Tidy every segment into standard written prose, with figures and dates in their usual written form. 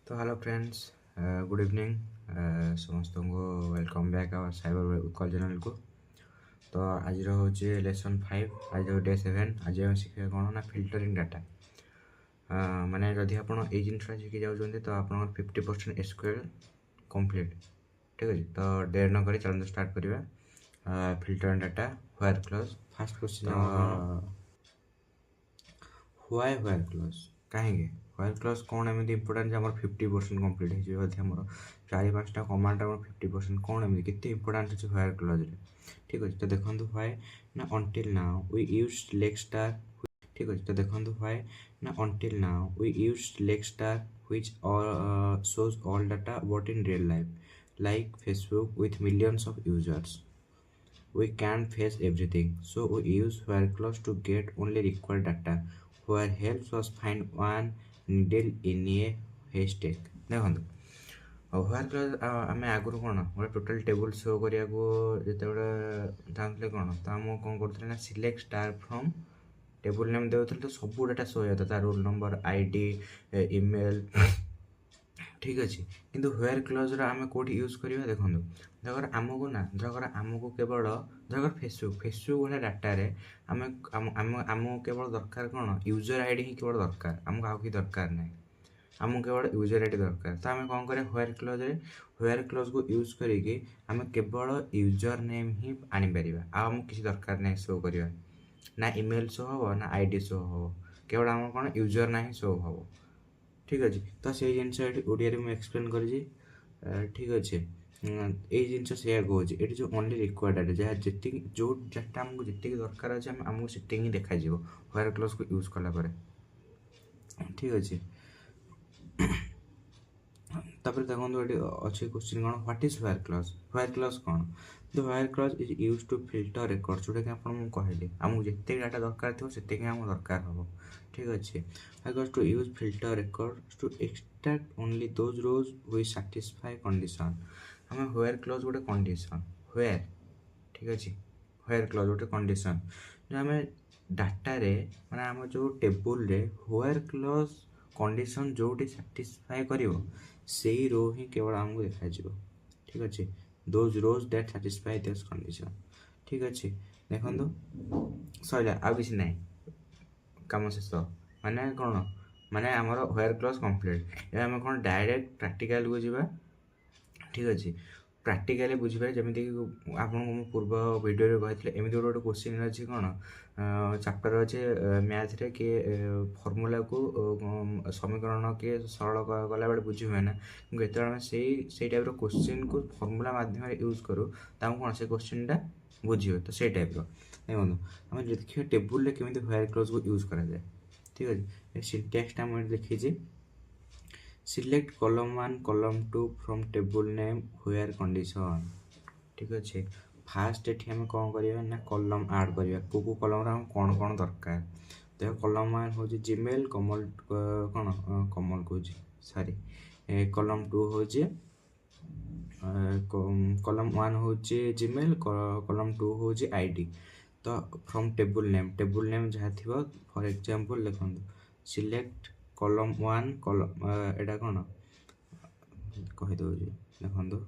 तो hello friends, good evening समस्त को welcome back our cyber Utkal channel को। तो आज हूँ लेसन 5 आज डे 7। आज आम शिखा कौन ना फिल्टरिंग डाटा। माने जदि आप जिनसा शिखी जाऊँच तो आप 50% एसक्यूएल कंप्लीट। ठीक अच्छे, तो देर न करी चलते स्टार्ट करवा filtering data where clause. Fast question where clause कहीं व्हेयर क्लॉज कौन एमती इंपोर्टाट आम 50% कंप्लीट हो चार पाँचटा कमांड 50% कौन एमती केते इंपोर्टाट अच्छे व्हेयर क्लॉज रे। ठीक अच्छे, तो देखो व्हाई ना until now we use leg star. ठीक अच्छे, तो देखो व्हाई ना until now we use leg star which shows all data what in real life like Facebook with millions of users. We can't face everything, so we use where clause to get only required data. Where helps us find one needle in a haystack. ଦେଖନ୍ତୁ ହ୍ୱାର clause ଆମେ ଆଗରୁ କ'ଣ ଗୋଟେ total table show କରିବାକୁ ଯେତେବେଳେ ଚାହୁଁଥିଲେ କ'ଣ, ତ ଆମକୁ କ'ଣ କରୁଥିଲେ ନା select star from table name ଦେଉଥିଲେ, ତ ସବୁ ଡାଟା ଶୋ ହେଇଯାଉଥିଲା, ତା ରୋଲ୍ ନମ୍ବର, ଆଇଡି, ଇମେଲ୍। ठीक अच्छे, किंतु व्हेयर क्लॉज आम कौटी यूज करवा देखो धर आमको ना धर आमको केवल धर फेसबुक भाई डाटा आमको केवल दरकार कौन यूजर आईडी ही केवल दरकार, आमको आउ कि दरकार ना, आमको केवल यूजर आईडी दरकार। तो आम कौन करें व्हेयर क्लॉज को यूज करके आम केवल यूजर नेम ही आनीपर, आमको किसी दरकार ना शो करवा ना इमेल शो हम ना आईडी शो हम, केवल आम कौन यूजर ना ही शो हम। ठीक अच्छे, तो से जिनस ओडिया मुझे एक्सप्लेन कर। ठीक अच्छे, ये जिनस से कहूँ ये जो ओनली रिक्वायर्ड डाटा जहाँ जी जो डाटा आमको जी दरकार अच्छे आमको से ही देखा व्हेयर क्लॉज को यूज कला। ठीक अच्छे, तापर देखो ये अच्छे क्वेश्चन कौन व्हाट इज व्हेयर क्लॉज कौन। The where clause is use to filter record, जोटा कि आपको कहली आमको जिते डाटा दरकार थो से आम दरकार हम। ठीक अच्छे, to use filter record to extract only those rows we satisfy condition. आम व्हेयर क्लॉज गोटे कंडीशन व्हेयर। ठीक अच्छे, व्हेयर क्लॉज गोटे कंडीशन जो आम डाटा रे माने आम जो टेबुल रे व्हेयर क्लॉज कंडीशन जोटी सैटिस्फाई करिवो से रो ही केवल आमको देखा। ठीक अच्छे, those rows that satisfy this condition. ठीक अच्छे, देखो सैला आ किसी ना कम शेष माने कौन माने आमर व्हेयर क्लॉज कंप्लीट। आम कौन डायरेक्ट प्रैक्टिकल को जीवा। ठीक अच्छे, प्रैक्टिकली बुझीपारे जमीक आपको पूर्व वीडियो कहते एमती गोटे क्वेश्चन अच्छी कौन चैप्टर अच्छे मैथ रे कि फर्मूला को समीकरण किए सरल कला बेले बुझी हुए ना, क्योंकि आम से टाइप क्वेश्चन को फर्मूला माध्यम यूज करूँ तो कौन से क्वेश्चनटा बुझे, तो से टाइप देखो आम देखिए टेबुल केमी व्हेयर क्लॉज को यूज करा जाए। ठीक अच्छे, सिंटैक्स आम देखी select column 1 column 2 from table name where condition. ठीक अच्छे, फास्ट ये आम कौन करवा ना कॉलम ऐड करवा को कॉलम रे कौन कौन दरकार। देखो कॉलम 1 हूँ जीमेल कमल कौन कमल कहूँ सॉरी कॉलम 2 हूँ कॉलम 1 हूँ जीमेल कॉलम 2 हूँ आईडी। तो फ्रॉम टेबल नेम जहाँ थी फॉर एग्जांपल देखो सिलेक्ट कॉलम 1 कॉलम एटा कौन कहीदे देखो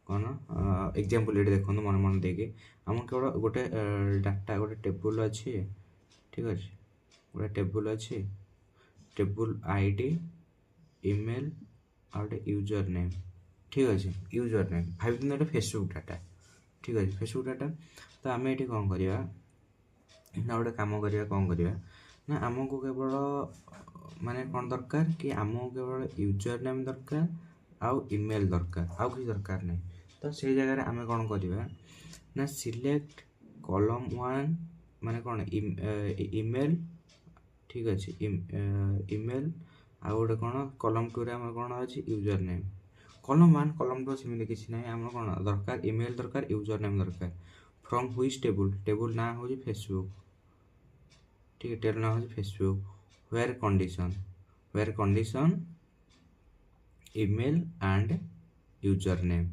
कौन एग्जांपल ये देखो मन मन देके आम केवल गोटे डाटा गोटे टेबुल अच्छी। ठीक अच्छे, गोटे टेबुल अच्छी, टेबुल आईडी इमेल आ गए यूजर नेम। ठीक अच्छे, यूजर नेम भाई दिन फेसबुक डाटा। ठीक अच्छे, फेसबुक डाटा तो आम ये कौन करवा ना गोटे कम करवा कौन करवा ना आमको केवल माने कौन दरकार कि आमको केवल यूजर नेम दरकार आउ इमेल दरकार, आउ किसी दरकार नहीं। तो से जगह आम कौन करवा ना सिलेक्ट कॉलम 1 माने कौन इमेल। ठीक अच्छे, इमेल आ गोटे कौन कॉलम 2 रे आम कौन अच्छी यूजर नेम। कॉलम 1 कॉलम 2 सेमती किसी ना आम कौन दरकार इमेल दरकार यूजर नेम दरकार। फ्रॉम व्हिच टेबुल ना हूँ फेसबुक। ठीक है, टेबल ना हूँ Facebook where condition email and user name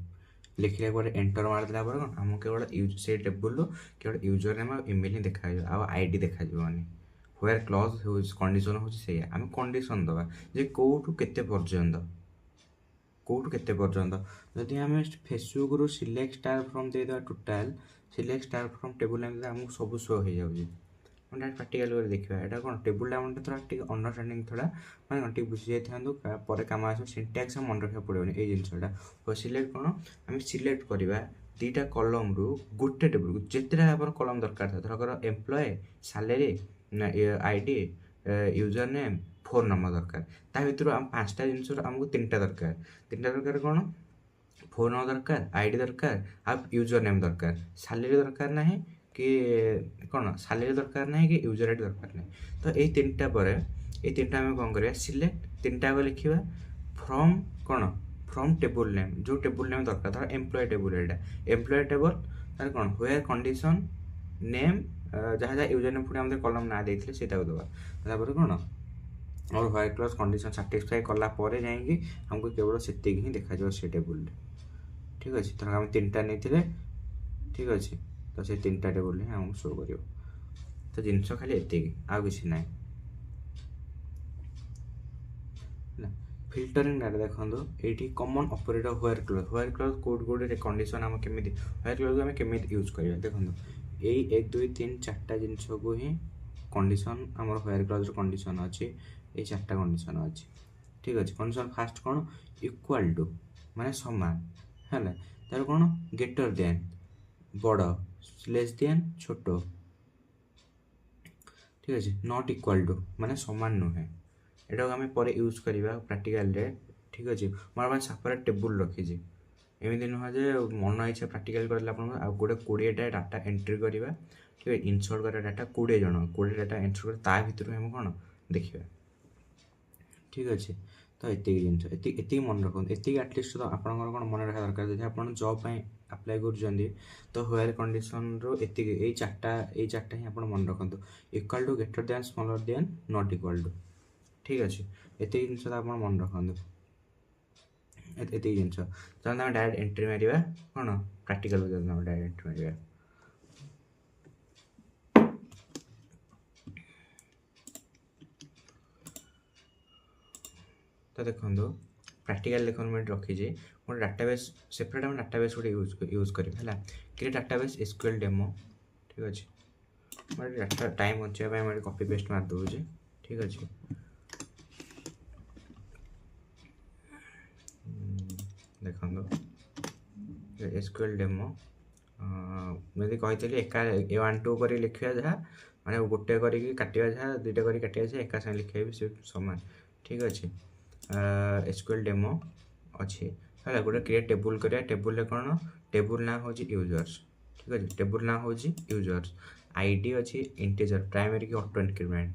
लिखले गोटे एंटर मारदेला कौन आम केवल से टेबुल केवल यूजर नेम और इमेल ही देखा आईडी देखा व्हेयर क्लॉज कंडीशन हूँ से आम कंडीशन दवा जे कौटू केते पर्यंत। कौट केते पर्यंत जदि आम फेसबुक रू select star from they total select star from table name आमको सब शो हो जाऊँगी डायरेक्ट प्रैक्टिकल कर देखा यहाँ कौन टेबुल डाउन थोड़ा अंडरस्टांडिंग थोड़ा मैं कौन टी बुझी जाता पर कम आस सिंटैक्स मन रखा पड़ोनी ये जिनसा सिलेक्ट कौन आम सिलेक्ट करवा दुईटा कलम रु गोटे टेबुल को जितेटा आप कलम दरकार था धरकर employ salary ID user name phone number दरकार ता भर आम 5टा जिन आमको 3टा दरकार कौन फोन नंबर दरकार आईडी दरकार आप यूजर नेम दरकार सैलरी दरकार ना कि कौन सैलरी दरकार ना कि यूजर आईडी दरकार ना तो ये 3टा पर ये 3टा आम कौन कर सिलेक्ट 3टा को लिखा फ्रॉम कौन फ्रॉम टेबुल नेम जो टेबुल नेम दरकार धर एम्प्लॉय टेबुल एटा एम्प्लॉय टेबल तार कौन वेयर कंडीशन नेम जहाँ जहाँ यूजर नेम पुणी आम कलम ना देते से दवा कौन और व्हाइट क्लॉज कंडीशन साटिस्फाई कला जाइए हमको केवल से ही देखा से टेबुल ठीक अच्छे धर आम 3टा नहीं ठीक अच्छे तो से 3टा टेबुल ही आमको शो कर तो जिनस खाली एति आ कि ना फिल्टरिंग डाटा देखो ये common operator where clause code condition आम केमी व्हेयर क्लॉज आम केमी यूज करवा देखो यही 1 2 3 4टा जिनस को ही कंडीशन आम व्हेयर क्लॉज कंडीशन अच्छी ये 4टा कंडीशन अच्छी ठीक अच्छे कंडीशन फास्ट कौन इक्वाल टू माने समान है तार कौन ग्रेटर देन बड़ लेस देन छोट ठीक अच्छे नॉट इक्वाल टू माने समान नुहे एटा आम पर यूज करवा प्रैक्टिकल ठीक अच्छे मैं सेपरेट टेबुल रखी एमती नुह जे मन इच्छा प्रैक्टिकल कर गोटे 20टा डाटा एंट्री करवा ठीक है इनसर्ट कर डाटा 20 जन 20 डाटा एंट्री कर भितर हम कौन देखा ठीक अच्छे तो ये जिन ये मन रखो ये आटलिस्ट तो आप कौन मन रखा दरकार जब आप जॉब अप्लाई कर तो व्हेयर कंडीशन रो ये 4टा ही आप मन रखु equal to greater than smaller than not equal to ठीक अच्छे ये जिन आप मन रखु ये जिन चलते आम डायरेक्ट एंट्री मारिया कौन प्रैक्टिकल डायरेक्ट एंट्री मारिया तो देखो प्रैक्टिकल देखो मैं रखी गोटे डाटाबेस सेपरेट आम डाटाबेस गोटे यूज करा क्रिएट डाटाबेस एसक्यूएल डेमो ठीक अच्छे मैं डाटा टाइम बचाई मैं कॉपी पेस्ट मार दूचे ठीक अच्छे देखो एसक्यूएल डेमो मुझे कही एका 1 2 कर लिखा जहाँ माने गोटे करके काटिया जहाँ 2टा कर काटिया एका साथ लिखा भी से समान ठीक अच्छे एसक्यूएल डेमो अच्छे है गोटे क्रिएट टेबुल करिया टेबुल कौन टेबुल ना हो यूजर्स ठीक अच्छे टेबुल ना हो यूजर्स आईडी अच्छी इंटीजर प्राइमरी की ऑटो इंक्रीमेंट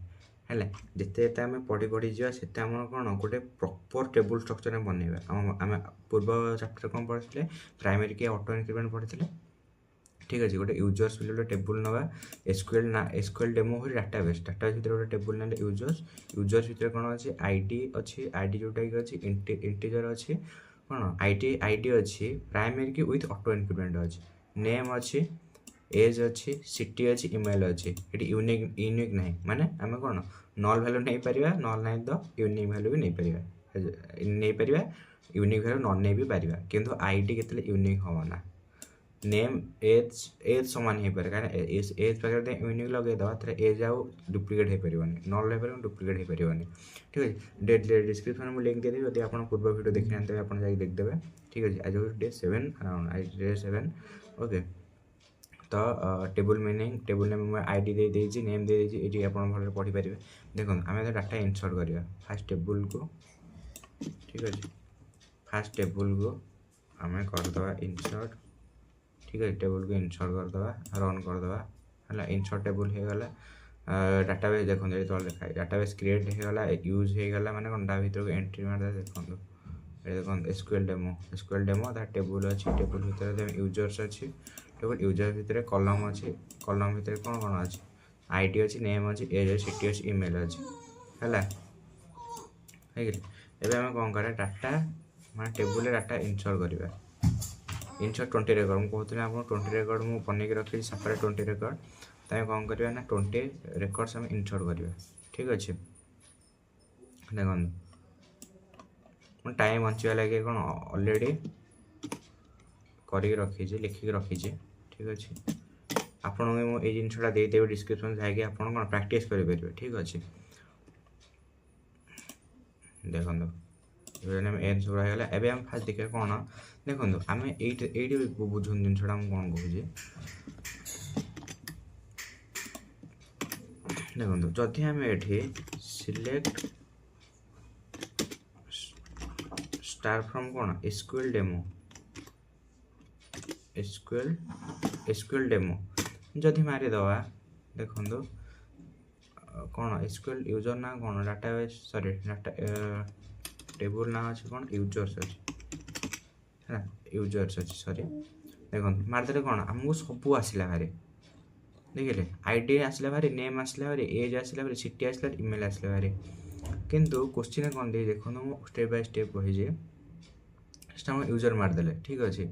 है जिते आम पढ़ी जा से कौन गोटे प्रॉपर टेबुल स्ट्रक्चर में बनवा आम पूर्व चैप्टर कौन पढ़ी प्राइमरी की ऑटो इंक्रीमेंट पढ़ी ठीक अच्छे गोटे यूजर्स बोले गोटे टेबुल नवा एसक्यूएल डेमो हो डाटाबेस भितर गोटे टेबुल ना यूजर्स भितर कौन अच्छे आईडी जोटा कि अच्छी इंटीजर अच्छी कौन आईडी अच्छी प्राइमरी की विथ ऑटो इंक्रीमेंट अच्छी नेम अच्छी एज अच्छी सिटी अच्छी ईमेल अच्छी ये यूनिक ना माने आम कौन नल भैल्यू नहीं पारिबा नल ना तो यूनिक भैल्यू भी नहीं पारिबा यूनिक भैल्यू न नहीं भी पारिबा किंतु आईडी केतले यूनिक हम ना नेम एज सामान हो पारे कहीं एज पाखे यूनिक लगेदेवा तो एज आउ डुप्लिकेट हो पारे नल हो डुप्लिकेट हो पारे ठीक है डेट डिस्क्रिप्शन में लिंक देदेवी यदि आप पूर्व वीडियो देखी ना आप देखदेवे ठीक है आज डे 7 अराउंड आज डे 7 ओके तो table meaning table name ID दे देजी नेम दे देजी ये आप भल पढ़ी पारे देखो आम डाटा इनसर्ट करवा फास्ट टेबुल को ठीक अच्छे फास्ट टेबुल को आम करदे इनसर्ट ठीक है टेबुल को इनसर्ट करदे रन करदे है इनसर्ट टेबुल हो गला डाटाबेस देखो ये तले देखा डाटाबेस क्रिएट हो गला यूज हो गला माने कोन डा भीतर को एंट्री मार देखो एसक्यूएल डेमो ता टेबुल अच्छी टेबुल भीतर यूजर्स अच्छी टेबुल यूजर भीतर कलम अच्छी कलम भीतर कौन कौन अच्छी आईडी अच्छी नेम अच्छी एज सिटी अच्छी ईमेल अच्छी है एबे आम कौन करा डाटा माने टेबुल डाटा इनसर्ट करवा इनसर्ट 20 रेकर्ड मुझे कहते आप 20 रेकर्ड मुझे बनईक रखी सेपरेट 20 रेकर्ड तो कौन करवा ना 20 रेकर्ड्स आम इनसर्ट करवा ठीक अच्छे देखो मैं टाइम बचा लगे कौन ऑलरेडी करके रखी लिखिक रखी ठीक अच्छे आपन ये जिनसा देदेवी डिस्क्रिप्शन जाकि आप प्राक्ट करेंगे ठीक अच्छे देखो एन सब रहीगला एवं आम फास्ट देखिए कौन देखो आम ये बुझुन जिनसा कौन कहे देखो जदि आम ये सिलेक्ट स्टार फ्रॉम कौन एसक्यूएल डेमो एसक्यूएल डेमो जदि मारिदवा देखो कौन एसक्यूएल यूजर ना कौन डाटाबेस सॉरी डाटा टेबल ना अच्छे कौन यूजर्स अच्छे है यूजर्स अच्छे सॉरी देखो मारिदे कौन आमको सब आसला भारी देखिले आईडी आसला भारी नेम आसला भारी एज आसला भारी सिटी आसला इमेल आसला भारी किंतु क्वेश्चन कौन दे देखो स्टेप बाय स्टेप कही यूजर मारिदे ठीक अच्छे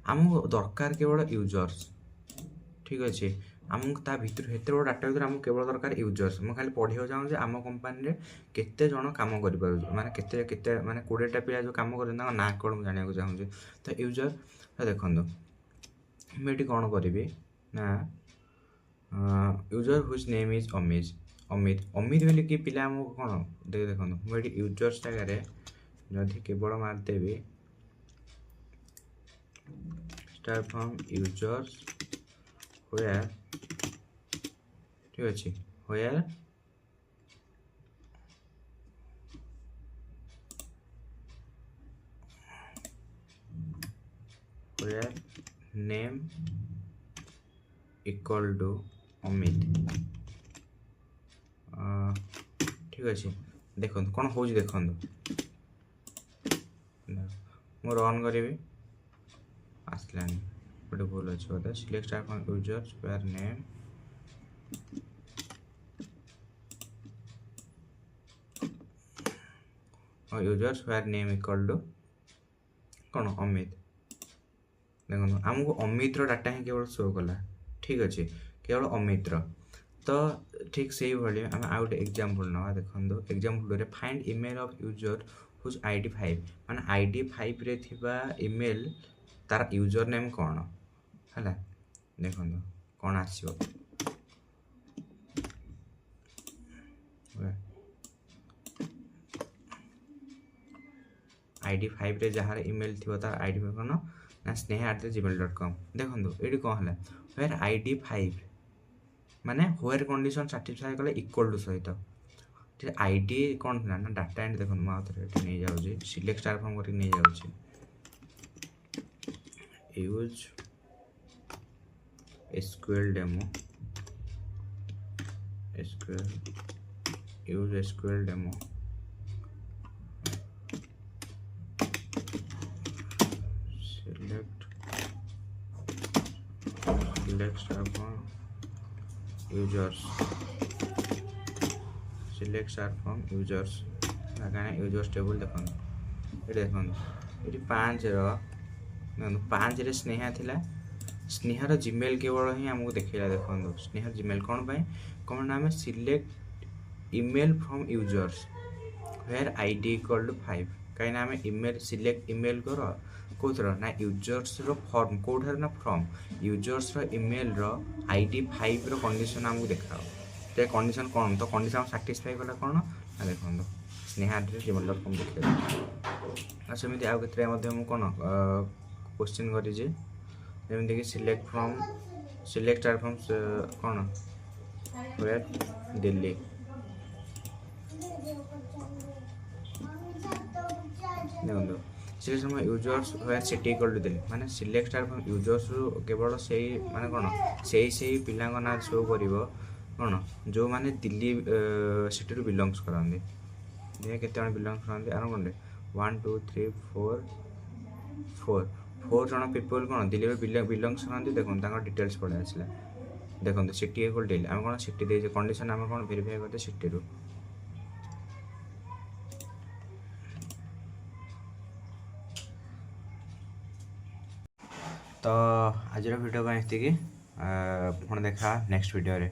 आमको दरकार केवल यूजर्स ठीक अच्छे आमको ता भीतर एत बड़ डाटा भर आमको केवल दरकार यूजर्स मुझे खाली पढ़ाई चाहूँ आम कंपानी केते जन कम कर माने केते माने 20टा पिला जो कम कर ना कौन जाना चाहूँ तो यूजर तो देखो मुझे कौन करी ना user whose name is Amit Amit Amit बोले कि पिला आमको कौन देखो मुझे यूजर्स जगह जदि केवल मारिदेवी स्टार फ्रॉम यूजर्स where ठीक अच्छे where name equal to Amit ठीक अच्छे देखो कौन हो देखो मु रन करी आसलानी गोटे भूल अच्छे बोधे select star from users where name और users where name equal to कौन अमित देखो आमको अमित डाटा ही केवल शो कला ठीक अच्छे केवल अमित तो ठीक से भाई आम आ गए एग्जांपल ना देखो example find email of user whose ID 5 माने आईडी 5 रे थिबा ईमेल तार यूजर नेम कौन है देखो कौन आसो आईडी 5 रे जहाँ ईमेल थी तार आईडी कौन ना sneha@gmail.com देखो ये कौन है वेयर आईडी 5 माने वेयर कंडीशन साटिस्फाई कले इक्वल टू सहित आईडी कौन था ना डाटा एंड देखो मुझे नहीं जाऊँ सिलेक्ट स्टार फॉर्म करके नहीं जाऊँ use SQL demo use SQL demo select star from users select star from users users table देखो ये देखो ये 5 रे स्नेहा थिला स्नेहार जीमेल केवल ही आमको देखा देखो स्नेहार जीमेल कौन नाम select email from users where ID equal to 5 कहीं आम ईमेल सिलेक्ट ईमेल कर कौथर ना यूजर्स फॉर्म कौटार ना from users email ID 5 condition आमको देखा तो कंडीशन कौन तो कंडीशन साटिस्फाई कला कौन ना देखो स्नेहा@gmail.com देखा सेमती आउ के कौन क्वेश्चन करी जमीक सिलेक्ट स्टार फ्रॉम कौन वेयर दिल्ली देखो select from users where city equal to Delhi माने सिलेक्ट स्टार फ्रॉम यूजर्स केवल से माने कौन से पिला ना शो कर कौन जो माने दिल्ली सिटी बिलंग्स करते देखिए केते बिलंग्स करते आर कौन 1 2 3 4 4 जन पीपल कौन दिल्ली बिलंग्स करते देखो डिटेल्स पड़े आसला देखो सिटी इक्वल दिल्ली आम कौन सिटी दे कंडीशन आम कौन वेरीफाई करते सिटी रू तो आज वीडियो को ये पुणी देखा नेक्स्ट वीडियो रे